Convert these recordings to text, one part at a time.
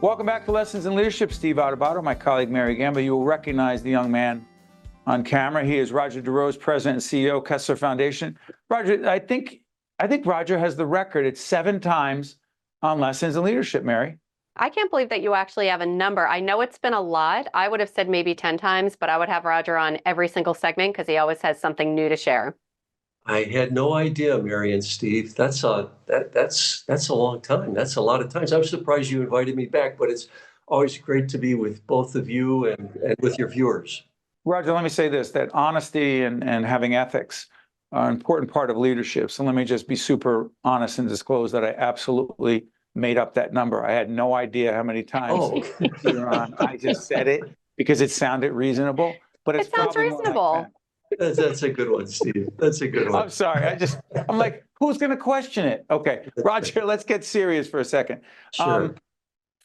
Welcome back to Lessons in Leadership. Steve Adubato, my colleague Mary Gamba. You will recognize the young man on camera. He is Rodger DeRose, President and CEO, Kessler Foundation. Rodger, I think Rodger has the record. It's 7 times on Lessons in Leadership, Mary. I can't believe that you actually have a number. I know it's been a lot. I would have said maybe 10 times, but I would have Rodger on every single segment because he always has something new to share. I had no idea, Mary and Steve. That's a long time. That's a lot of times. I'm surprised you invited me back, but it's always great to be with both of you and with your viewers. Rodger, let me say this, that honesty and having ethics are an important part of leadership. So let me just be super honest and disclose that I absolutely made up that number. I had no idea how many times you're on. I just said it because it sounded reasonable, but it sounds reasonable. That's a good one, Steve. That's a good one. I'm sorry. I'm like, who's going to question it? Okay, Rodger, let's get serious for a second. Sure.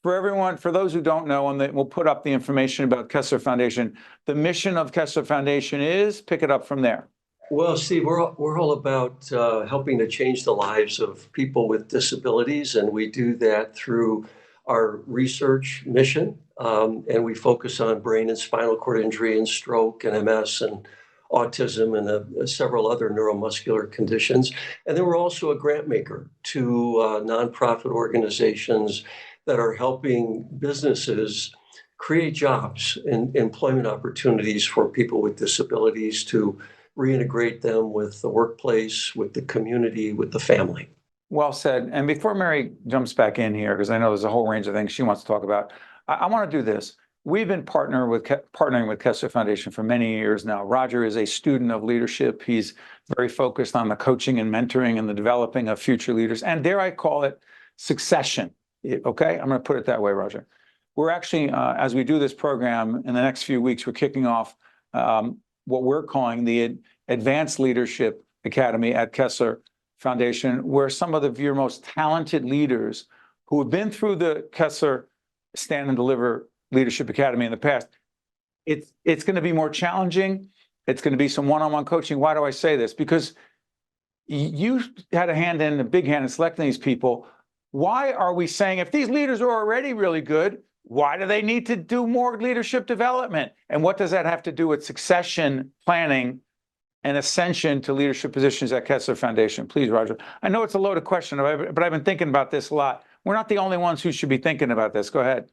For those who don't know, and we'll put up the information about Kessler Foundation. The mission of Kessler Foundation is, pick it up from there. Well, Steve, we're all about helping to change the lives of people with disabilities, and we do that through our research mission, and we focus on brain and spinal cord injury and stroke and MS and autism and several other neuromuscular conditions. And then we're also a grant maker to nonprofit organizations that are helping businesses create jobs and employment opportunities for people with disabilities to reintegrate them with the workplace, with the community, with the family. Well said. And before Mary jumps back in here, because I know there's a whole range of things she wants to talk about, I want to do this. We've been partnering with Kessler Foundation for many years now. Rodger is a student of leadership. He's very focused on the coaching and mentoring and the developing of future leaders. And dare I call it succession. Okay, I'm going to put it that way, Rodger. We're actually, as we do this program in the next few weeks, we're kicking off what we're calling the Advanced Leadership Academy at Kessler Foundation, where some of your most talented leaders who have been through the Kessler Stand and Deliver Leadership Academy in the past, it's going to be more challenging. It's going to be some one-on-one coaching. Why do I say this? Because you had a big hand in selecting these people. Why are we saying if these leaders are already really good, why do they need to do more leadership development? And what does that have to do with succession planning and ascension to leadership positions at Kessler Foundation? Please, Rodger. I know it's a loaded question, but I've been thinking about this a lot. We're not the only ones who should be thinking about this. Go ahead.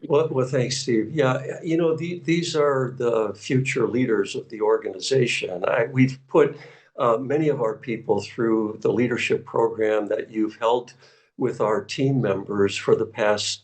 Well, thanks, Steve. Yeah, these are the future leaders of the organization. We've put many of our people through the leadership program that you've held with our team members for the past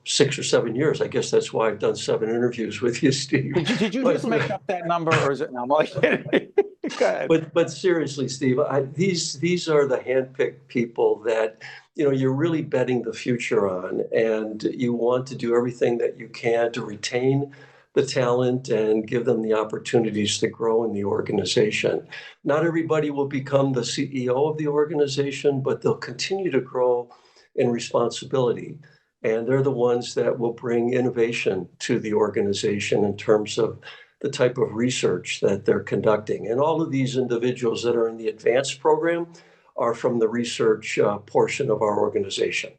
6 or 7 years. I guess that's why I've done 7 interviews with you, Steve. Did you just make up that number, or is it? No, I'm only kidding. Go ahead. But seriously, Steve, these are the handpicked people that you're really betting the future on, and you want to do everything that you can to retain the talent and give them the opportunities to grow in the organization. Not everybody will become the CEO of the organization, but they'll continue to grow in responsibility. And they're the ones that will bring innovation to the organization in terms of the type of research that they're conducting. And all of these individuals that are in the advanced program are from the research portion of our organization.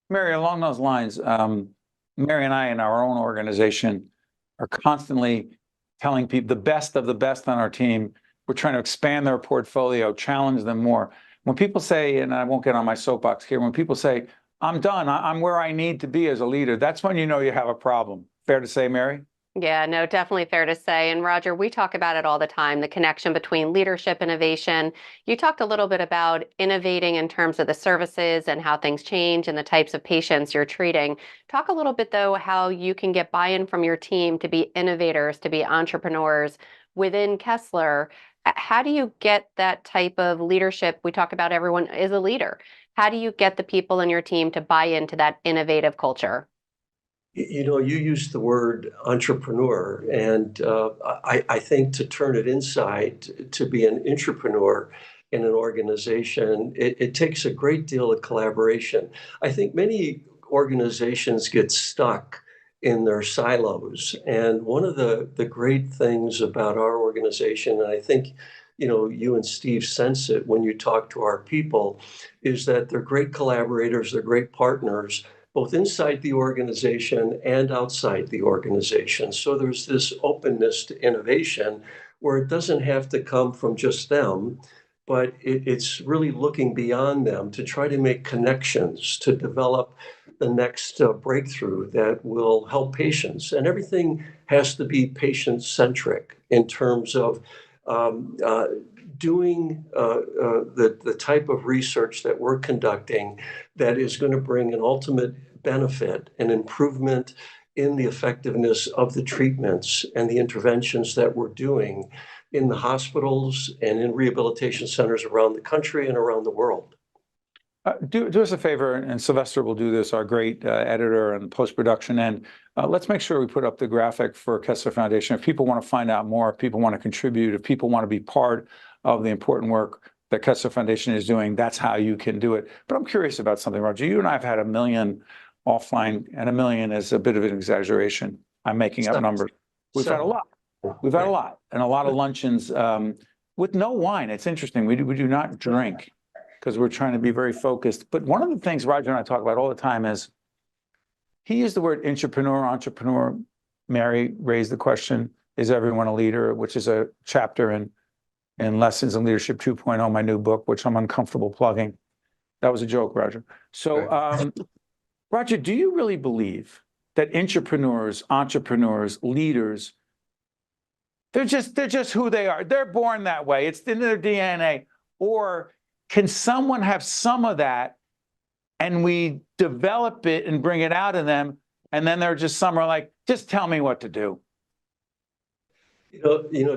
Mary, along those lines, Mary and I in our own organization are constantly telling people, the best of the best on our team, we're trying to expand their portfolio, challenge them more. When people say, and I won't get on my soapbox here, when people say, I'm done, I'm where I need to be as a leader, that's when you know you have a problem. Fair to say, Mary? Yeah, no, definitely fair to say. And Rodger, we talk about it all the time, the connection between leadership, innovation. You talked a little bit about innovating in terms of the services and how things change and the types of patients you're treating. Talk a little bit, though, how you can get buy-in from your team to be innovators, to be entrepreneurs within Kessler. How do you get that type of leadership? We talk about everyone is a leader. How do you get the people in your team to buy into that innovative culture? You used the word entrepreneur, and I think to turn it inside, to be an entrepreneur in an organization, it takes a great deal of collaboration. I think many organizations get stuck in their silos. And one of the great things about our organization, and I think you and Steve sense it when you talk to our people, is that they're great collaborators, they're great partners, both inside the organization and outside the organization. So there's this openness to innovation where it doesn't have to come from just them, but it's really looking beyond them to try to make connections, to develop the next breakthrough that will help patients. And everything has to be patient-centric in terms of doing the type of research that we're conducting that is going to bring an ultimate benefit and improvement in the effectiveness of the treatments and the interventions that we're doing in the hospitals and in rehabilitation centers around the country and around the world. Do us a favor, and Sylvester will do this, our great editor and post-production end. Let's make sure we put up the graphic for Kessler Foundation. If people want to find out more, if people want to contribute, if people want to be part of the important work that Kessler Foundation is doing, that's how you can do it. But I'm curious about something, Rodger. You and I have had 1 million offline, and 1 million is a bit of an exaggeration. I'm making up numbers. We've had a lot. We've had a lot, and a lot of luncheons with no wine. It's interesting. We do not drink because we're trying to be very focused. But one of the things Rodger and I talk about all the time is he used the word entrepreneur. Mary raised the question, is everyone a leader, which is a chapter in Lessons in Leadership 2.0, my new book, which I'm uncomfortable plugging. That was a joke, Rodger. So, Rodger, do you really believe that entrepreneurs, leaders, they're just who they are? They're born that way. It's in their DNA. Or can someone have some of that and we develop it and bring it out of them, and then they're just some are like, just tell me what to do?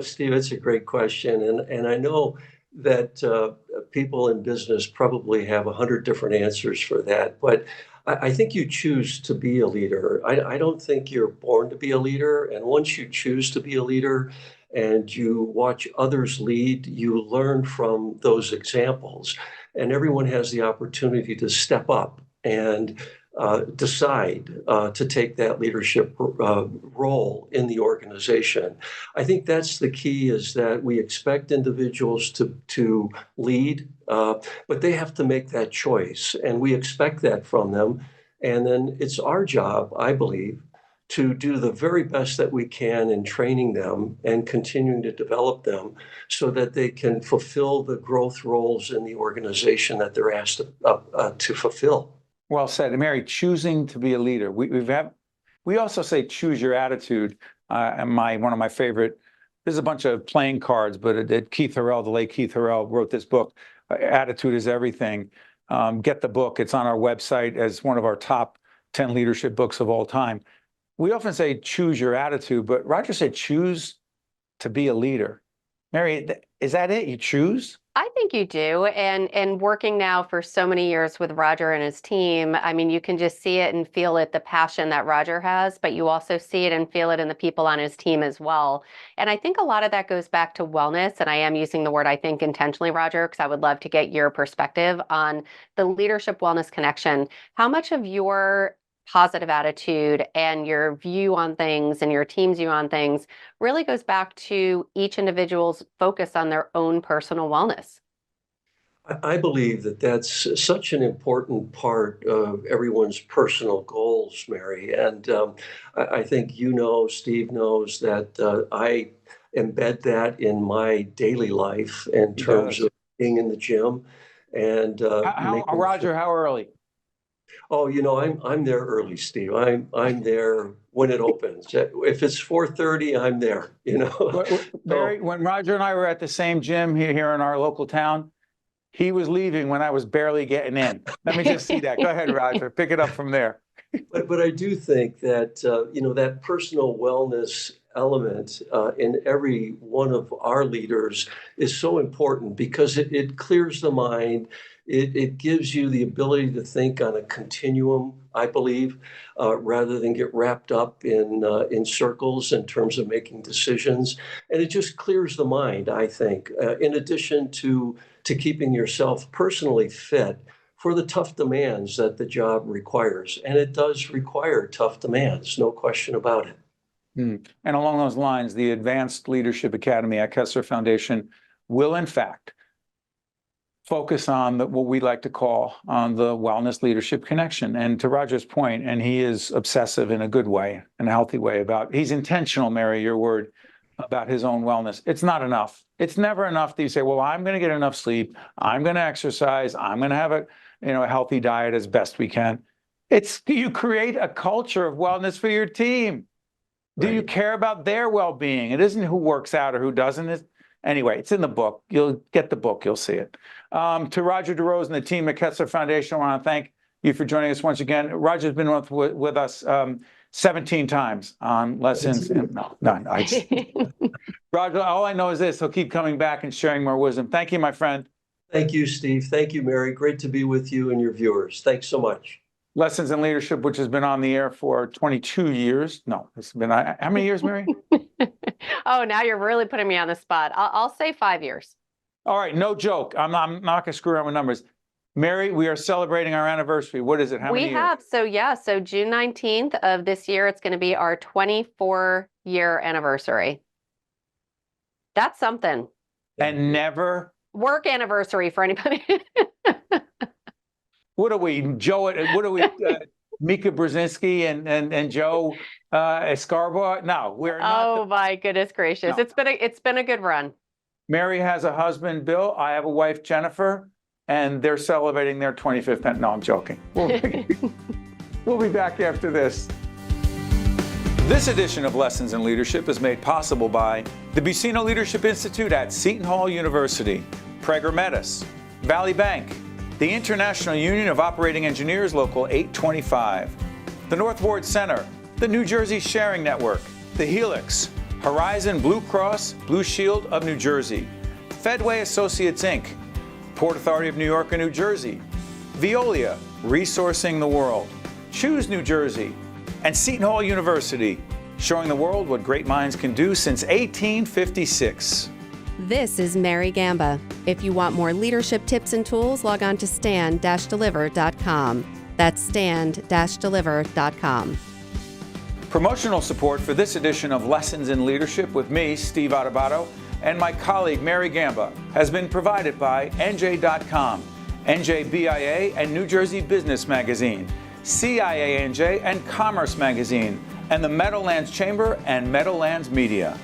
Steve, it's a great question. And I know that people in business probably have 100 different answers for that. But I think you choose to be a leader. I don't think you're born to be a leader. And once you choose to be a leader and you watch others lead, you learn from those examples. And everyone has the opportunity to step up and decide to take that leadership role in the organization. I think that's the key, is that we expect individuals to lead, but they have to make that choice, and we expect that from them. And then it's our job, I believe, to do the very best that we can in training them and continuing to develop them so that they can fulfill the growth roles in the organization that they're asked to fulfill. Well said. Mary, choosing to be a leader. We also say choose your attitude. And one of my favorite, there's a bunch of playing cards, but the late Keith Harrell wrote this book, Attitude is Everything. Get the book. It's on our website as one of our top 10 leadership books of all time. We often say choose your attitude, but Rodger said choose to be a leader. Mary, is that it? You choose? I think you do. And working now for so many years with Rodger and his team, I mean, you can just see it and feel it, the passion that Rodger has, but you also see it and feel it in the people on his team as well. And I think a lot of that goes back to wellness. And I am using the word, I think, intentionally, Rodger, because I would love to get your perspective on the leadership wellness connection. How much of your positive attitude and your view on things and your team's view on things really goes back to each individual's focus on their own personal wellness? I believe that that's such an important part of everyone's personal goals, Mary. And I think Steve knows that I embed that in my daily life in terms of being in the gym and Rodger, how early? Oh, I'm there early, Steve. I'm there when it opens. If it's 4:30, I'm there. Mary, when Rodger and I were at the same gym here in our local town, he was leaving when I was barely getting in. Let me just see that. Go ahead, Rodger. Pick it up from there. But I do think that that personal wellness element in every one of our leaders is so important because it clears the mind. It gives you the ability to think on a continuum, I believe, rather than get wrapped up in circles in terms of making decisions. And it just clears the mind, I think, in addition to keeping yourself personally fit for the tough demands that the job requires. And it does require tough demands, no question about it. And along those lines, the Advanced Leadership Academy at Kessler Foundation will, in fact, focus on what we like to call on the wellness leadership connection. And to Rodger's point, and he is obsessive in a good way, in a healthy way he's intentional, Mary, your word, about his own wellness. It's not enough. It's never enough that you say, well, I'm going to get enough sleep. I'm going to exercise. I'm going to have a healthy diet as best we can. You create a culture of wellness for your team. Do you care about their well-being? It isn't who works out or who doesn't. Anyway, it's in the book. You'll get the book. You'll see it. To Rodger DeRose and the team at Kessler Foundation, I want to thank you for joining us once again. Rodger's been with us 17 times on lessons. Rodger, all I know is this. He'll keep coming back and sharing more wisdom. Thank you, my friend. Thank you, Steve. Thank you, Mary. Great to be with you and your viewers. Thanks so much. Lessons in Leadership, which has been on the air for 22 years. No, it's been, how many years, Mary? Oh, now you're really putting me on the spot. I'll say 5 years. All right, no joke. I'm not going to screw around with numbers. Mary, we are celebrating our anniversary. What is it? How many years? So June 19th of this year, it's going to be our 24-year anniversary. That's something. And never work anniversary for anybody. What are we, Mika Brzezinski and Joe Escarbo? No, we're not. Oh my goodness gracious. No. It's been a good run. Mary has a husband, Bill. I have a wife, Jennifer, and they're celebrating their 25th. No, I'm joking. We'll be back after this. This edition of Lessons in Leadership is made possible by the Buccino Leadership Institute at Seton Hall University, Prager Metis, Valley Bank, the International Union of Operating Engineers Local 825, the North Ward Center, the New Jersey Sharing Network, the Helix, Horizon Blue Cross Blue Shield of New Jersey, Fedway Associates Inc., Port Authority of New York and New Jersey, Veolia, Resourcing the World, Choose New Jersey, and Seton Hall University, showing the world what great minds can do since 1856. This is Mary Gamba. If you want more leadership tips and tools, log on to stand-deliver.com. That's stand-deliver.com. Promotional support for this edition of Lessons in Leadership with me, Steve Adubato, and my colleague, Mary Gamba, has been provided by NJ.com, NJBIA and New Jersey Business Magazine, CIANJ and Commerce Magazine, and the Meadowlands Chamber and Meadowlands Media.